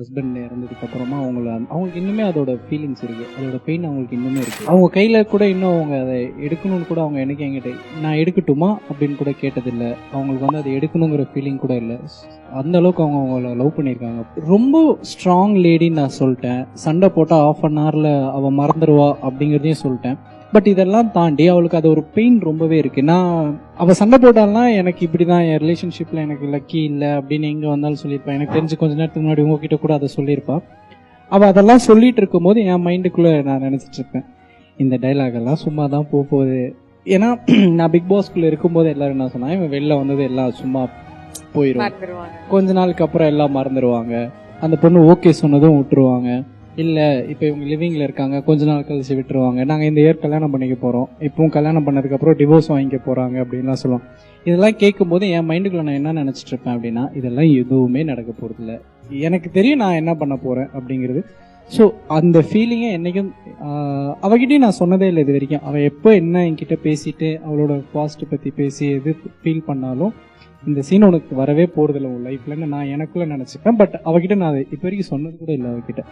Husband இறந்ததுக்கு அப்புறமா அவங்களுக்கு இன்னுமே அதோட ஃபீலிங்ஸ் இருக்கு, அதோட பெயின் அவங்களுக்கு இன்னுமே இருக்கு. அவங்க கையில கூட இன்னும் அவங்க அதை எடுக்கணும்னு கூட அவங்க எனக்கு என்கிட்ட நான் எடுக்கட்டுமா அப்படின்னு கூட கேட்டதில்லை. அவங்களுக்கு அதை எடுக்கணுங்கிற ஃபீலிங் கூட இல்லை. அந்த அளவுக்கு அவங்க அவங்கள லவ் பண்ணியிருக்காங்க. ரொம்ப ஸ்ட்ராங் லேடின்னு நான் சொல்லிட்டேன். சண்டை போட்டால் 1/2 hourல அவள் மறந்துடுவா அப்படிங்கிறதையும் சொல்லிட்டேன். பட் இதெல்லாம் தாண்டி அவளுக்கு அது ஒரு பெயின் ரொம்பவே இருக்கு. நான் அவள் சண்டை போட்டாலாம் எனக்கு இப்படிதான், என் ரிலேஷன்ஷிப்ல எனக்கு லக்கி இல்லை அப்படின்னு எங்க வந்தாலும் சொல்லியிருப்பான். எனக்கு தெரிஞ்சு கொஞ்ச நேரத்துக்கு முன்னாடி உங்ககிட்ட கூட அதை சொல்லியிருப்பான். அவள் அதெல்லாம் சொல்லிட்டு இருக்கும் போது என் மைண்டுக்குள்ள நான் நினைச்சிட்டு இருப்பேன், இந்த டைலாக் எல்லாம் சும்மா தான் போகுது. ஏன்னா நான் பிக் பாஸ்குள்ள இருக்கும்போது எல்லாரும் என்ன சொன்னா, இவன் வெளில வந்தது எல்லாம் சும்மா போயிடும், கொஞ்ச நாளுக்கு அப்புறம் எல்லாம் மறந்துடுவாங்க, அந்த பொண்ணு ஓகே சொன்னதும் விட்டுருவாங்க, இல்லை இப்போ இவங்க லிவிங்கில் இருக்காங்க, கொஞ்ச நாள் கழிச்சு விட்டுருவாங்க, நாங்கள் இந்த இயர் கல்யாணம் பண்ணிக்க போகிறோம், இப்பவும் கல்யாணம் பண்ணதுக்கப்புறம் டிவோர்ஸ் வாங்கிக்க போகிறாங்க அப்படின்லாம் சொல்லுவோம். இதெல்லாம் கேட்கும்போது என் மைண்டுக்குள்ள நான் என்ன நினச்சிட்டு இருப்பேன் அப்படின்னா, இதெல்லாம் எதுவுமே நடக்க போகிறதில்ல, எனக்கு தெரியும் நான் என்ன பண்ண போகிறேன் அப்படிங்கிறது. ஸோ அந்த ஃபீலிங்கை என்றைக்கும் அவகிட்டையும் நான் சொன்னதே இல்லை இது வரைக்கும். அவள் எப்போ என்ன என்கிட்ட பேசிட்டு அவளோட பாஸ்ட்டை பற்றி பேசி எது ஃபீல் பண்ணாலும் இந்த சீன் உனக்கு வரவே போகிறதில்ல உன் லைஃப்லன்னு நான் எனக்குள்ளே நினச்சிப்பேன். பட் அவகிட்ட நான் இப்போ வரைக்கும் சொன்னது கூட இல்லை அவகிட்ட.